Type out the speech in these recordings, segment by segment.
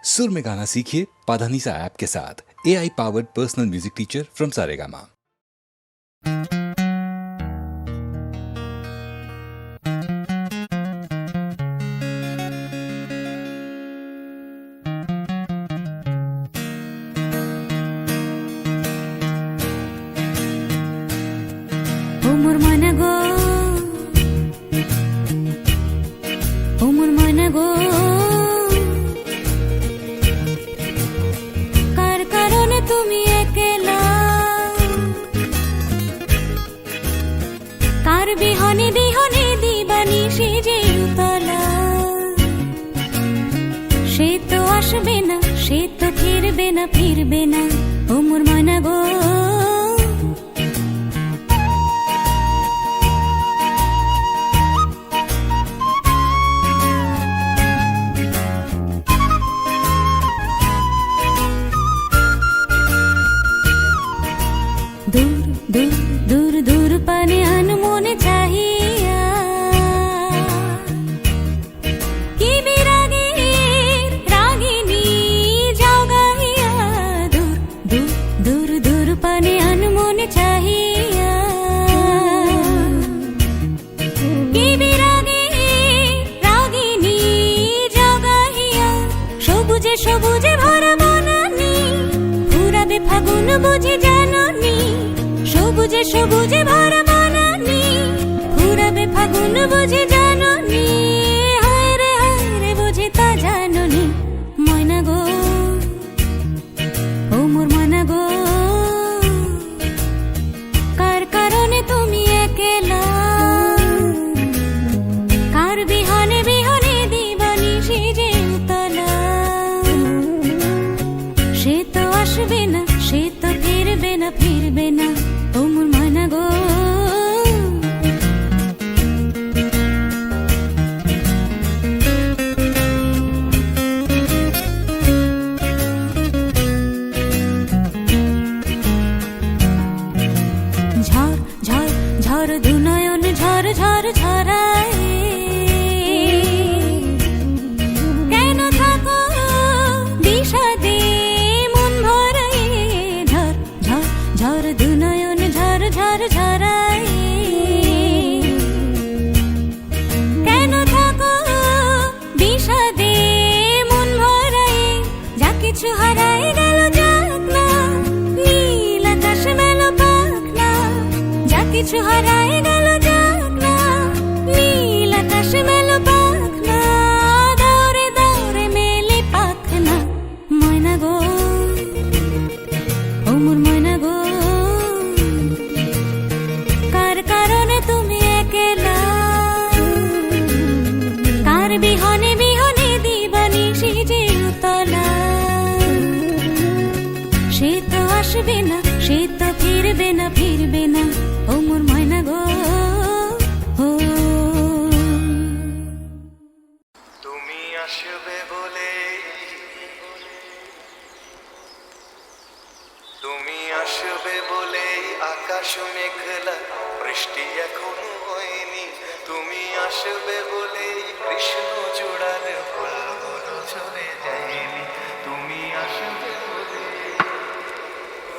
सुर में गाना सीखिए पाधानीसा ऐप के साथ। AI powered personal music teacher from Saregama. বিহনে বিহনে দিবানি সে যে উতলা, সে তো আসবে না, সে তো ফিরবে না, ফিরবে না ও মোর ময়না গো। দূর দূর দূর দূর পানে আনমনে চাহিয়া, কি বিরাগের রাগিনী যাও গাহিয়া। দূর দূর দূর দূর পানে আনমনে চাহিয়া, কি বিরাগের রাগিনী যাও গাহিয়া। সবুজে সবুজে ভরা বনানি, ফুরাবে ফাগুন বুঝি জাননি। সবুজে সবুজে ভরা বনানি, ফুরাবে ফাগুন বুঝি জাননি। হায় রে বুঝি তা জাননি ময়না গো, ও মোর ময়না গো। কার কারণে তুমি একলা, কার বিহনে বিহনে দিবানি সে যে উতলা। সে তো আসবে না, সে তো ফিরবে না, ফিরবে না ও মোর ময়না গো। ঝড় ঝড় ঝড় দুনয়ন ঝড় ঝড় ঝরায়, কেন থাকো বিষাদে মন ভরায়। ঝড় ঝড় ঝড় দুনয়ন ঝড় ঝড় ঝরায়, কেন থাকো বিষাদে মন ভরায়। যা কিছু হারায় গেল যাক না, নীল আকাশ মেলো পাখ না। যা কিছু হারায় গেল যাক না, নীল আকাশ মেলো পাখ না। দৌড়ে দৌড়ে মেলে পাখ না ময়না গো, ও মোর ময়না গো। কার কারণে তুমি একলা, কার বিহনে বিহনে দিবানি সে যে উতলা। সে তো আসবে না, সে তো ফিরবে না, ফিরবে না ও মোর ময়না গো। তুমি আসবে বলে, তুমি আসবে বলে আকাশ মেঘলা, বৃষ্টি এখনো হয়নি। তুমি আসবে বলে কৃষ্ণ চূড়ার ফুলগুলো ঝরে যায়নি। তুমি আসবে বলে,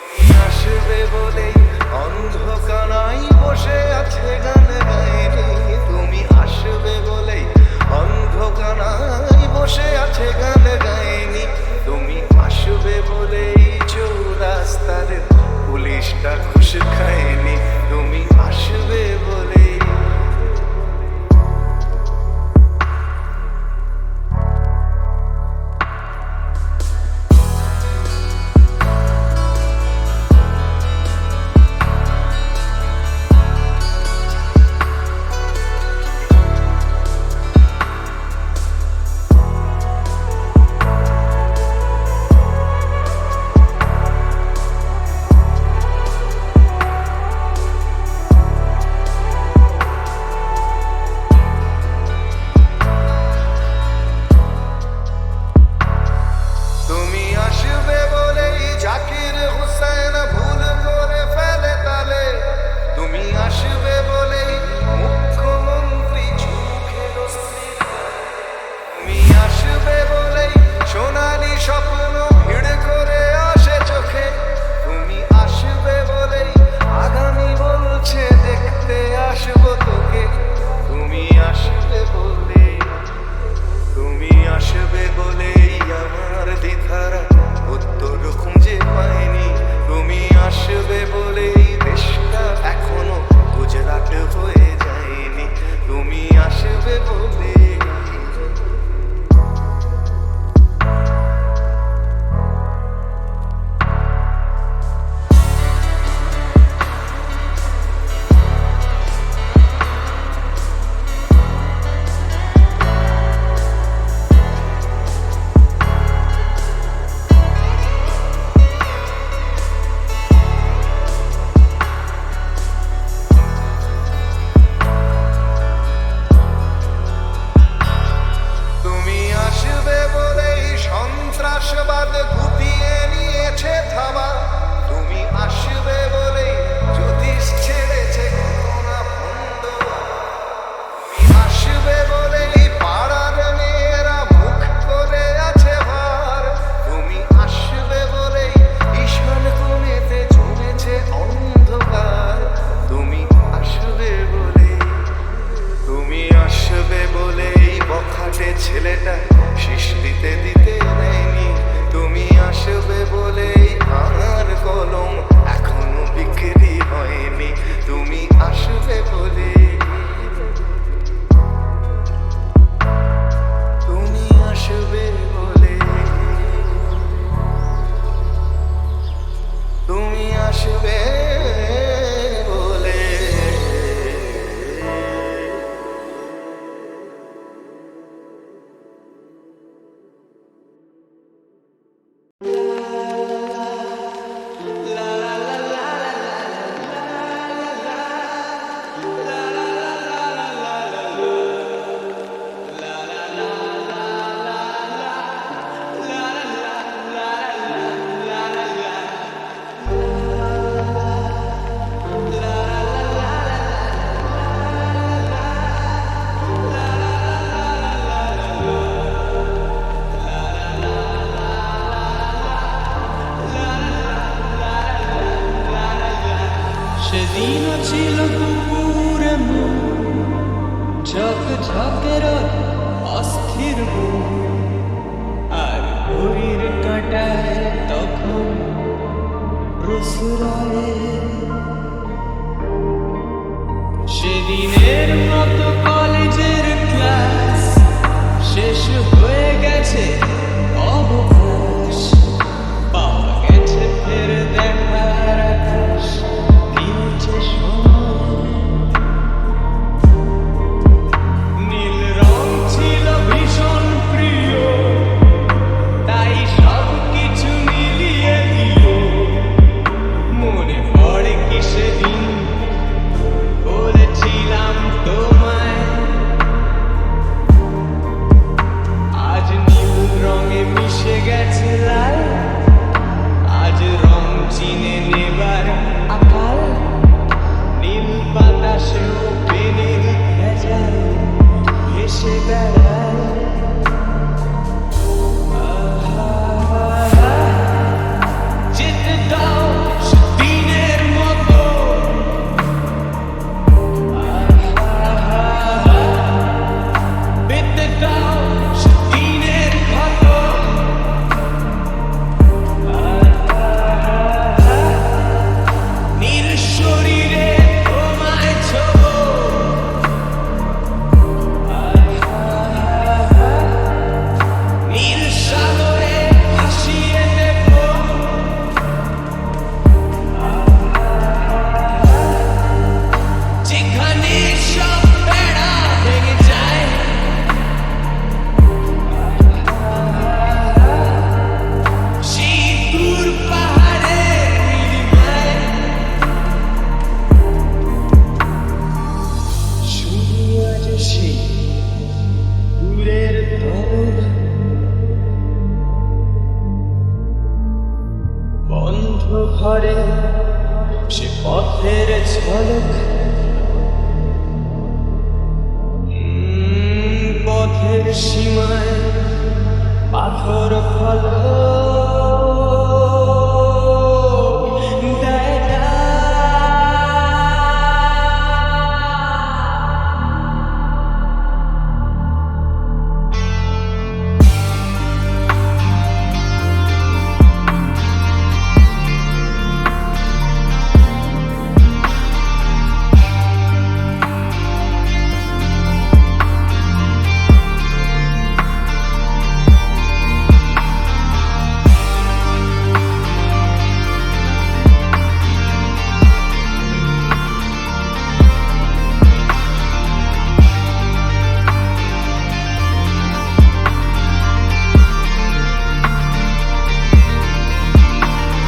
তুমি আসবে বলে অন্ধকারাই বসে আছে গান গায়নি। তুমি আসবে বলে অন্ধকারাই বসে আছে গান গায়নি। তুমি আসবে বলে চৌরাস্তার পুলিশটা ঘুষ খায়নি। তুমি আসবে বলে ছিল দুপুরে ঝক ঝকের অস্থির আর ঘড়ির কাঁটায় তখন রসুরায় সেদিনের মতো কলেজের ক্লাস শেষ হয়ে গেছে অবকাশ পাওয়া গেছে ফের দেখার আকাশ দিয়েছে সময় নীল রং ছিল ভীষণ প্রিয় তাই সব কিছু মিলিয়ে দিল মনে পড়ে কি সেদিন বলেছিলাম তোমায় আজ নীল রঙে মিশে গেছে লাল আজ রং চিনে নেবার আকাল নীল বাতাসেও পেনের ভেজাল ভেসে বেড়ায় যেতে দাও সেদিনের মতো পেতে দাও সেদিনের ক্ষত নীল শরীরে তোমায় ছোঁবো নীল সাগরে ভাসিয়ে দেব যেখানে সব বেড়া ভেঙে যায় সেই দূর পাহাড়ের নীলিমায় শুধু আজ সেই দূরের ধরন বন্ধ ঘরে সে পথের ঝলক পথের সীমায় পাথর ফলক দেয় না।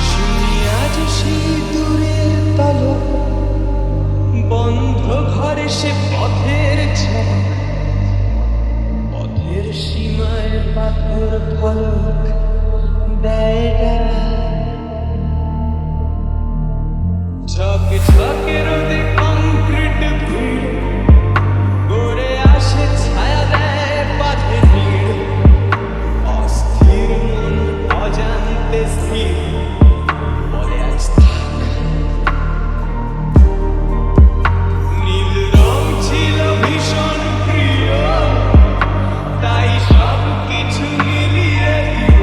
শুনি আজ সেই দূরের তালক বন্ধ ঘরে সে পথের ঝলক পথের সীমায় পাথর ফলক দেয় না। ঝক ঝকে রোদে কংক্রিট ভিড় গড়ে আসে ছায়া দেয় পাথে ভিড় অস্থির মন অজান্তে স্থির বলে আজ থাক নীল রং ছিল ভীষণ প্রিয় তাই সব কিছু মিলিয়ে দিল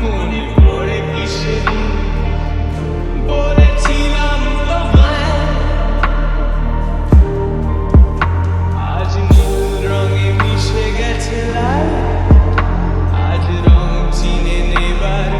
মনে পড়ে কি সেদিন বলেছিলাম তোমায় আজ নীল রঙে মিশে গেছে লাল আজ রং চিনে নেবার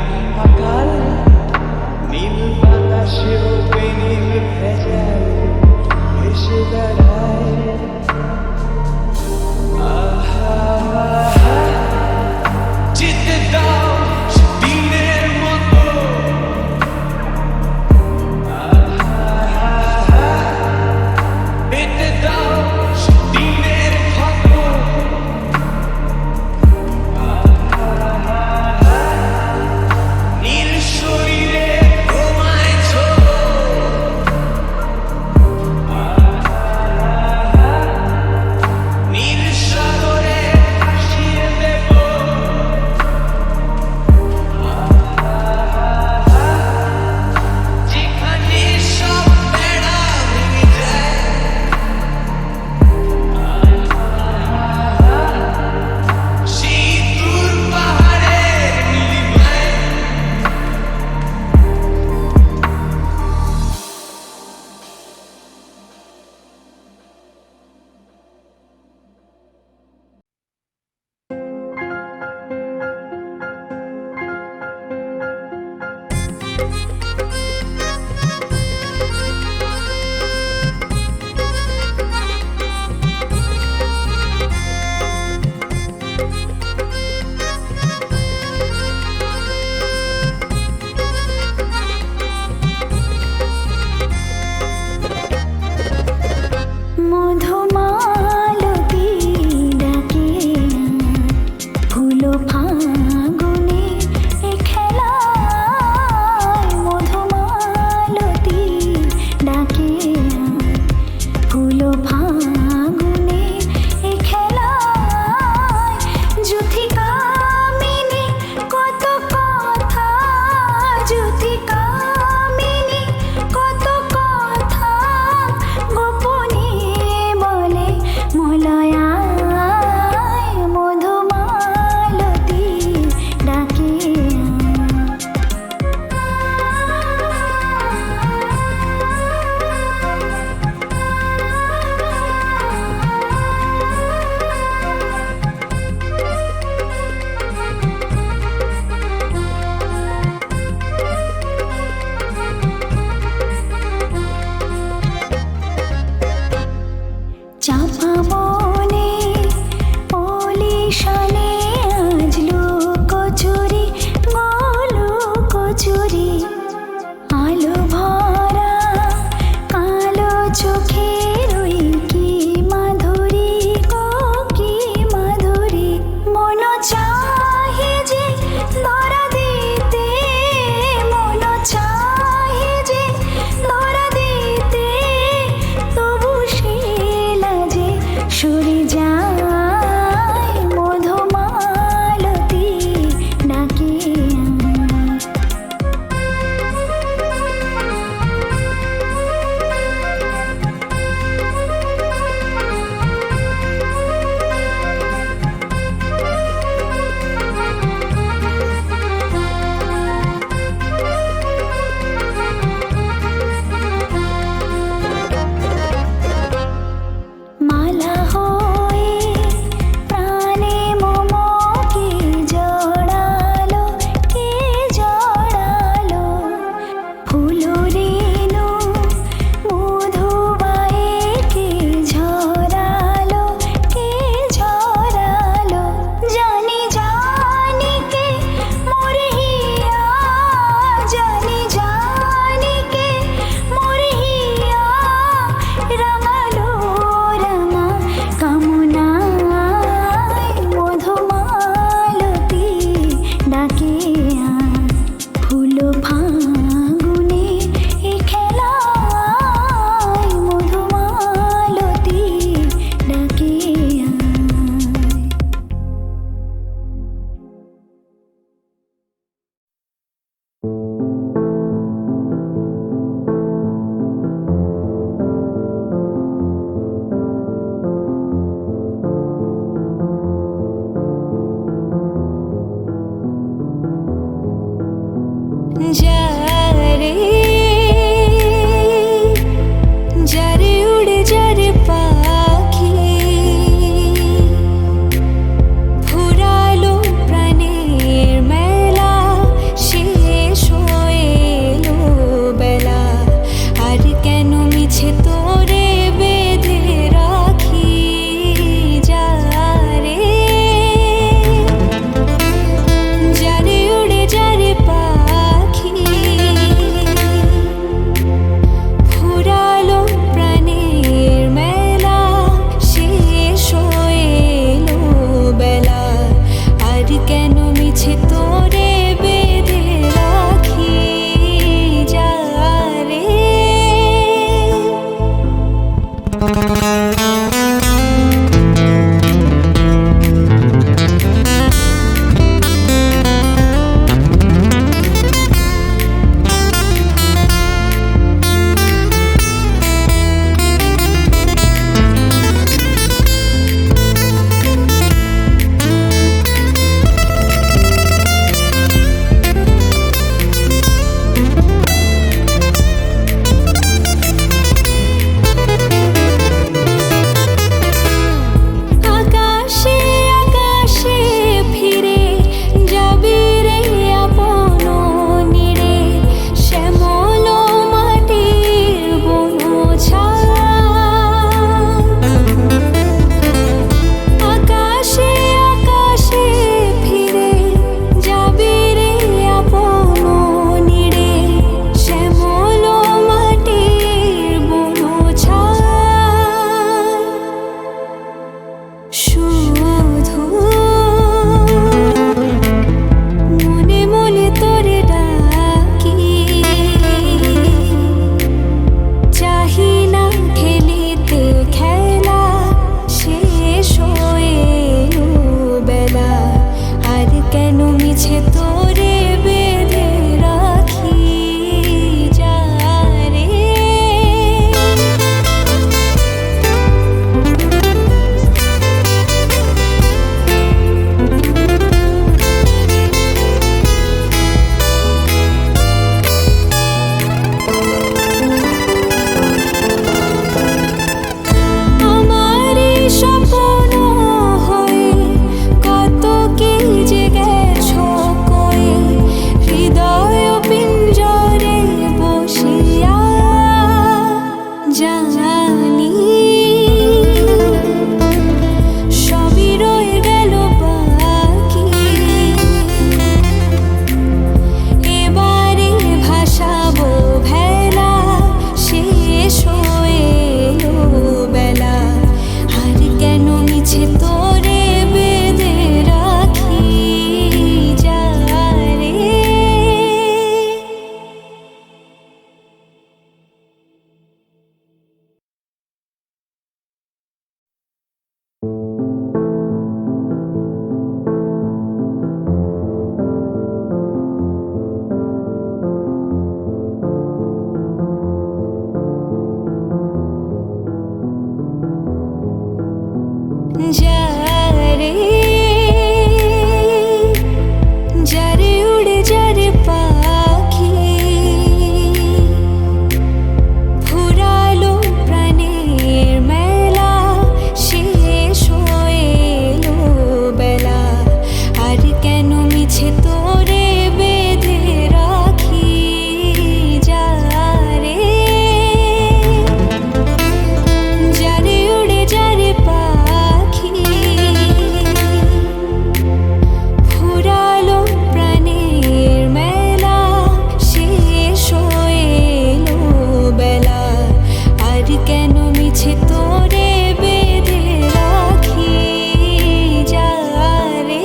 মধুমালতী ডাকে ফুল ফাগুনে এ খেলায় মধুমালতী ডাকে ফুল ফাগুনে এ খেলায় যুথিকামিনী কত কথা যুথিকামিনী কত কথা গোপনে বলে মলয়ায় মধুমালতী ডাকে চাপা বনে পলিশনে আজলো কচুরি গোলু কচুরি আলো ভরা কালো চোখের ওই কি মাধুরী গো কি মাধুরী মন চাহে যে ধরা দিতে মন চাহে যে ধরা দিতে তবু সে লাজে সরে যায় মধুমালতী ডাকে মালা হয়ে প্রাণে মোমকে জড়ালো কে জড়ালো ফুল রেণু মধুবায়ে কে ঝরালো কে ঝরালো জানি জানি কে মোরে হিয়া জানি জানি কে মোরে হিয়া রাঙালো রাঙা কামনায় মধুমালতী ডাকে ফুল ফাগুনে এ খেলায় মধুমালতী ডাকে যারে যারে উড়ে যারে পাখি ফুরালো প্রাণের মেলা শেষ হয়ে এলো বেলা আর কেন মিছে তোরে বেঁধে রাখি যারে যারে উড়ে যারে পাখি মিছে তোরে বেঁধে রাখি যা রে। আমারই স্বপ্ন হয়ে কত কি যে গেছো কয়ে, হৃদয় পিঞ্জরে বসিয়া জানি সবই রয়ে গেল বাকি। এবারে ভাসাবো ভেলা, শেষ হয়ে এলো বেলা, আর কেন মিছে তোরে বেঁধে রাখি যা রে। যা রে যা রে উড়ে যা রে পাখি, ফুরালো প্রাণের মেলা, শেষ হয়ে এলো বেলা, আর কেন মিছে তোরে বেঁধে রাখি যা রে। যা রে উড়ে যা রে পাখি, ফুরালো প্রাণের মেলা, শেষ হয়ে এলো বেলা, আর কেন মিছে তোরে বেঁধে রাখি যা রে।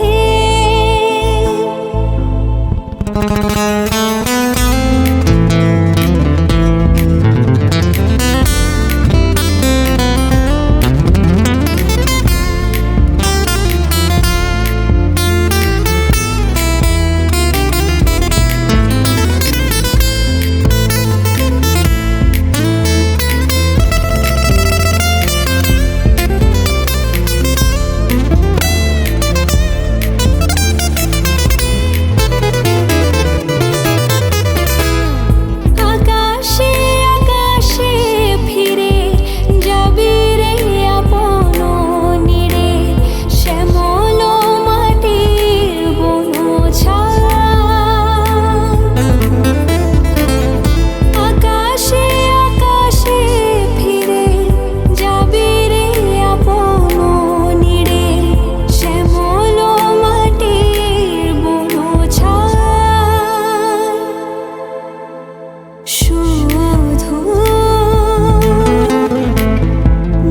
আকাশে আকাশে ফিরে যাবি রে আপন নীড়ে, শ্যামল মাটির বনঝাড়। আকাশে আকাশে ফিরে যাবি রে আপন নীড়ে, শ্যামল মাটির বনঝাড়। শুধু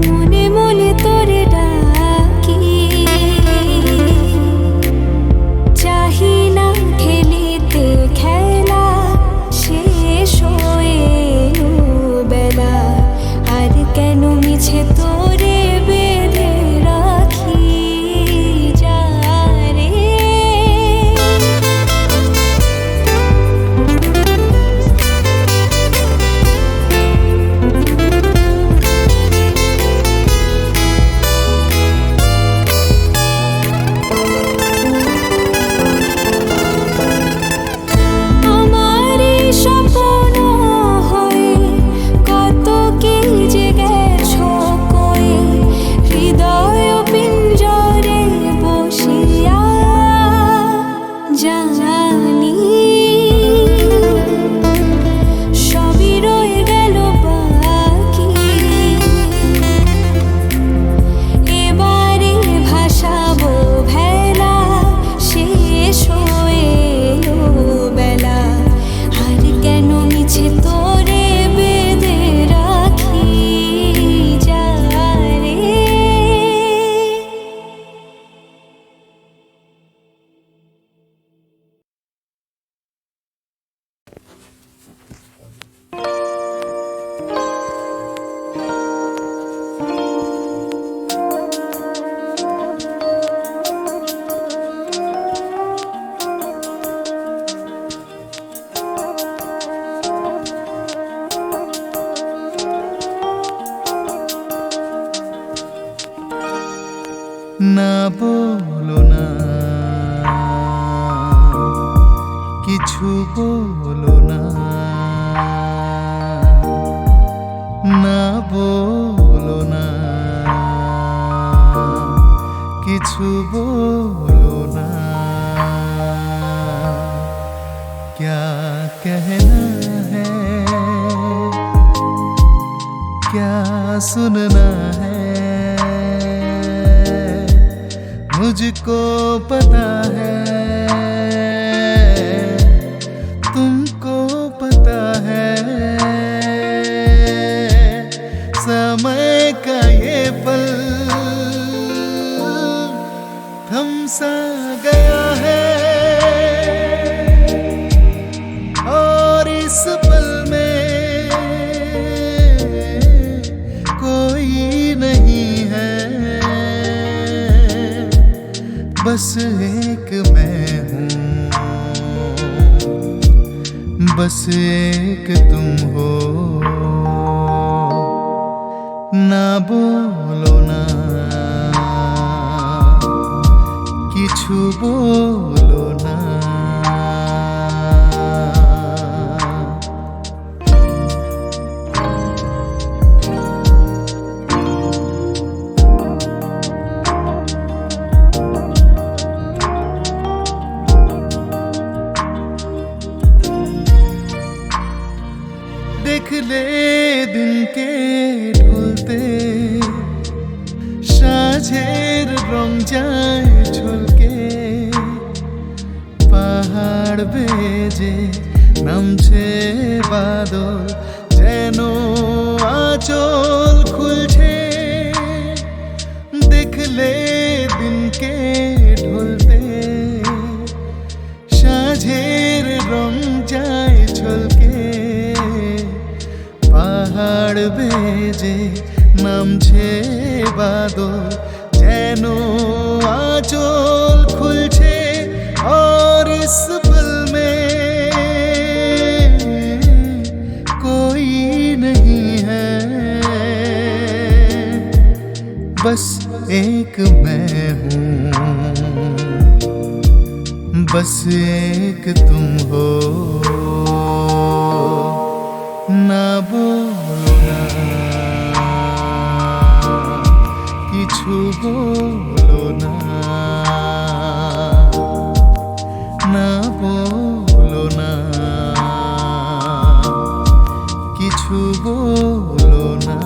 মনে মনে তোরে ডাকি, চাহি না খেলিতে খেলা, শেষ হয়ে এলো বেলা, আর কেন মিছে তোরে বেঁধে রাখি যা রে। আমারই স্বপ্ন হয়ে কত কি যে গেছো কয়ে, হৃদয় পিঞ্জরে বসিয়া জানি সবই রয়ে গেল বাকি। এবারে ভাসাবো ভেলা, শেষ হয়ে এলো বেলা, আর কেন মিছে তোরে বেঁধে রাখি যা রে। কিছু বলো না, না বলো না, কিছু বলো না। क्या कहना है, क्या सुनना है, मुझको पता है, तुमको पता है। समय का ये पल थम सा गया है, और इस पल में कोई नहीं है, बस एक मैं हूँ, बस एक तुम हो। ना बोलो ना, কিছু বলো না। দেখলে দিনকে ঢলতে, সাঁঝের রং যায় ঝলকে, পাহাড় বেজে নামছে বাদল, যেন আঁচল খুলছে। দেখলে দিনকে ঢলতে, সাঁঝের রং যায় ঝলকে, পাহাড় বেজে নামছে বাদল, যেন आंचल खुलছে, और इस पल में कोई नहीं है, बस एक मैं हूँ, बस एक तुम हो। ना बोलो ना, কিছু বলো না, না বলো না, কিছু বলো না।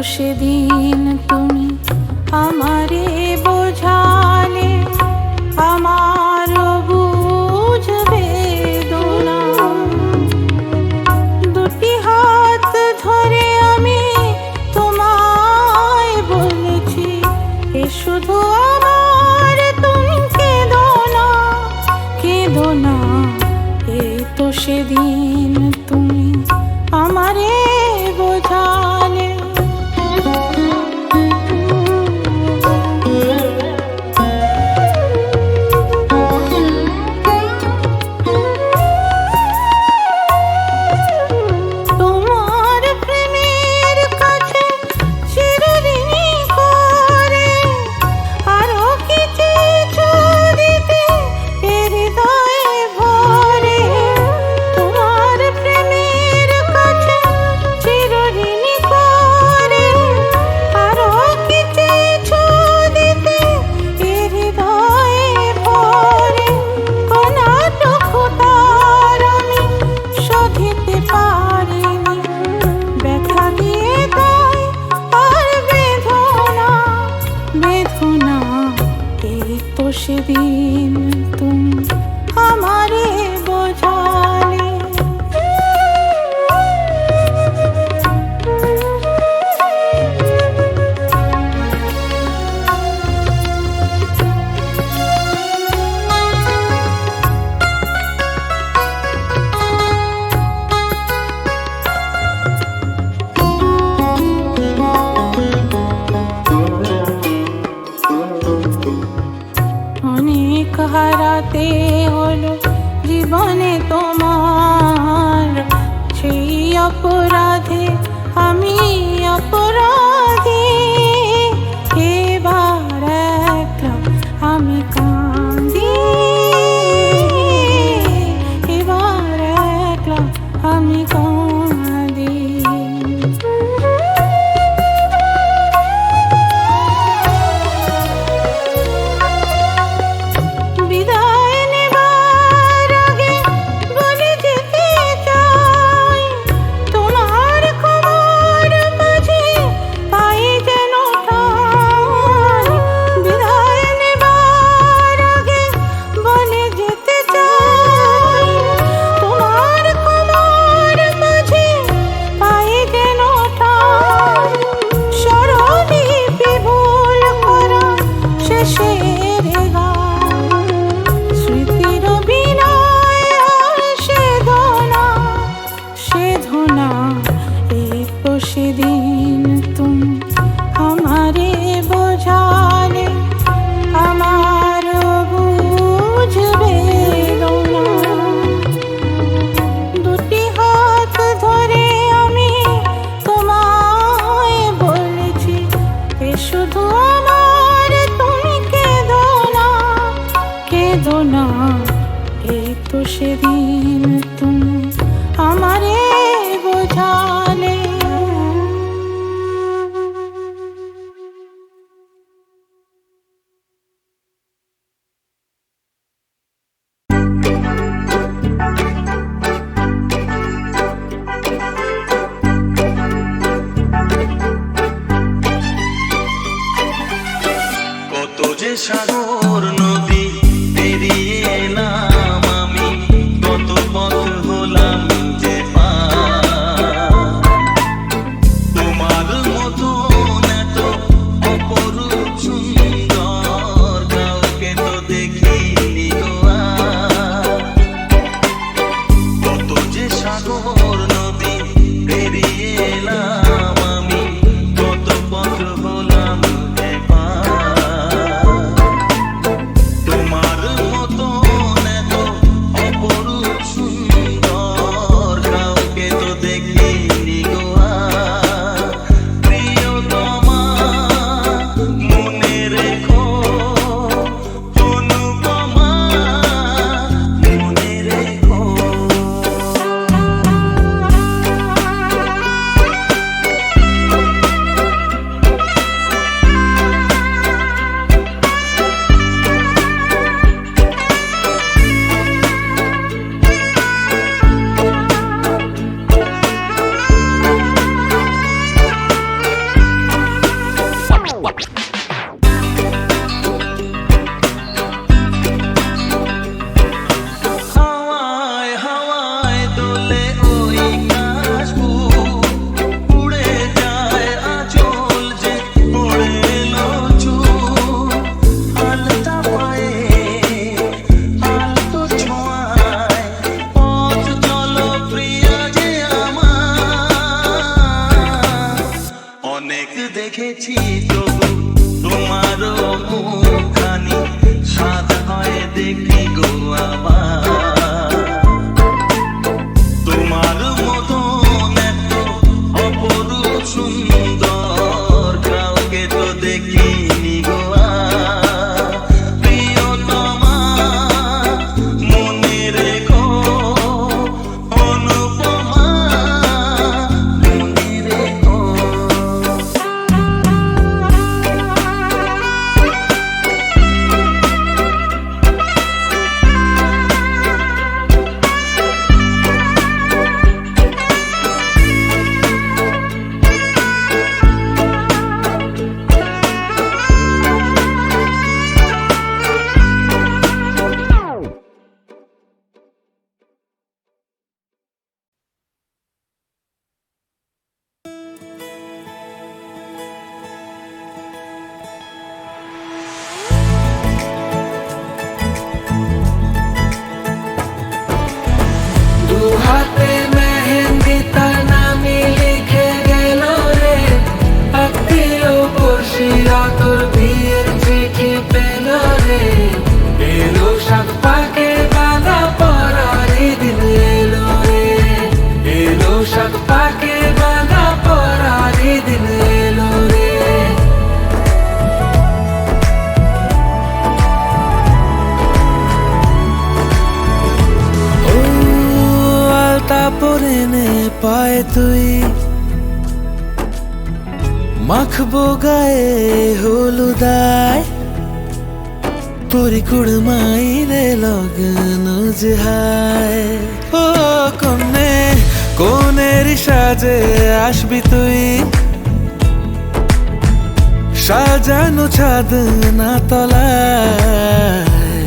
সেদিন তুমি আমারে বোঝালে আমার বুঝবে দোনা দুটি হাত ধরে আমি তোমায় বলেছি এ শুধু আমার তুমি কেঁদো না এই তো সেদিন তুমি আমারে বোঝালে তোমার প্রেমের কাছে চিরঋণী করে আরো কি চেয়েছো দিতে এ হৃদয়ে ভরে তোমার প্রেমের কাছে চিরঋণী করে আরো কি চেয়েছো দিতে এ হৃদয়ে ভরে অনাথ খোদার আমি শোধিতে পারিনি ব্যথা দিয়ে তাই আর বেদনা এই তো সেদিন তুমি আমারে বোঝালে অনেক হারাতে হলো জীবনে তোমার সেই অপরাধে আমি অপরাধী এবার একলা আমি কাঁদি এবার একলা আমি কাঁদি বিদায় নেবার আগে বলে যেতে চাই তোমার খবর মাঝে দেখেছি তবু তোমারও মুখখানি সাদা হয় দেখি গো আমার। তোমার মতন এত অপরূপ সুন্দর কাউকে তো দেখিনি গো আর। প্রিয়তমা মনে রেখো, অনুপমা মনে রেখো। দু হাতে মেহেন্দি তার নামে লিখে গেল রে, আত্মীয় পড়শিরা তোর বিয়ের চিঠি পেল রে। এলো সাত পাকে বাঁধা পরারি দিন এলো রে, এলো সাত পাকে বাঁধা পরারি দিন এলো রে। ও আলতা পরে নে পায়ে তুই, মাখবো গায়ে হলুদায়, তোরি কুড়মাই রে লগন জহায়। ও কনে কোনের সাজে আসবি তুই, সাজানো ছাদ না তলায়,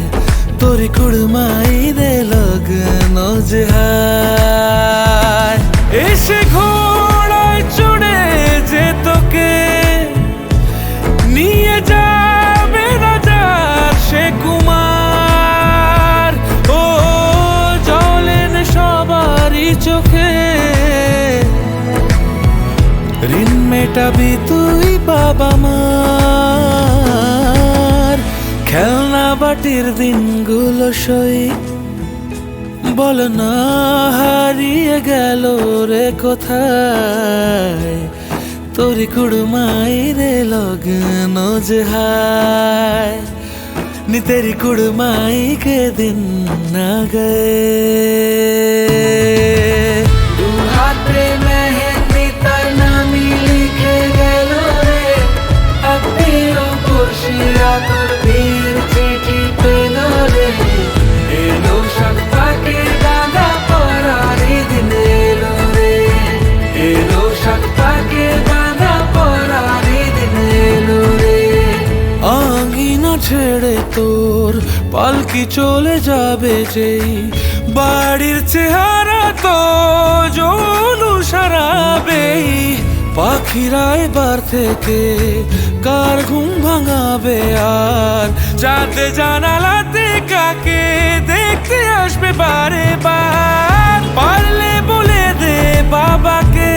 তোরি কুড়মাই রে লগন জহায়। এসে ঘোড়ায় চড়ে যে তোকে নিয়ে যাবে রাজার সে কুমার। ও জলেন সবারই চোখে, ঋণ মেটাবি তুই বাবা মার। খেলনা বাটির দিনগুলো সই, বল না হারিয়ে গেল রে কোথায়, তোরি কুড়মাই রে লগন জহায়। নি তেরি কুড়মাই के दिन ना गए। দু হাতে মেহেন্দি তার নামে লিখে গেল রে, আত্মীয় পড়শিরা তোর বিয়ের চিঠি পেল রে। এলো সাত পাকে বাঁধা পরারি দিন এলো রে, এলো সাত পাকে বাঁধা পরারি দিন এলো রে। আঙ্গিনা ছেড়ে তোর পালকি চলে যাবে যেই, বাড়ির চেহারা তো জলু সারাবে। পাখিরা এবার থেকে কার ঘুম ভাঙাবে আর, যাতে জানালাতে কাকে দেখতে আসবে বারে বার। পারলে বলে দে বাবাকে,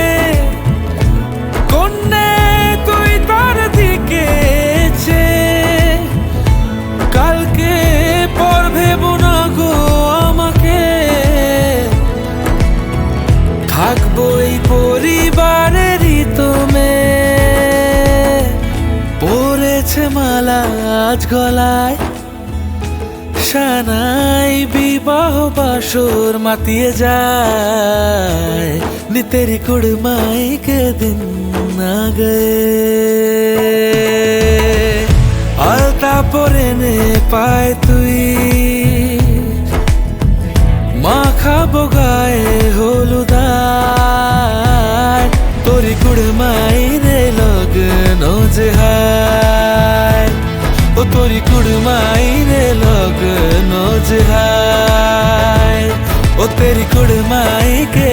কন্যা তুই তার দিকে চেয়ে, কালকে পর ভেবো না গো আমাকে। থাকবো এই পরিবারেরই তোমে, পড়েছে মালা আজ গলায়, সানাই বিবাহ বাসর মাতিয়ে যায়। নি তেরি কুড়মাই के दिन না গয়ে। আলতা পরে নে পায়ে তুই, মাখাবো গায়ে হলুদায়, তোরি কুড়মাই রে লগন জহায়। ও তোরি কুড়মাই রে লগন জহায়, ও তেরি কুড়মাই के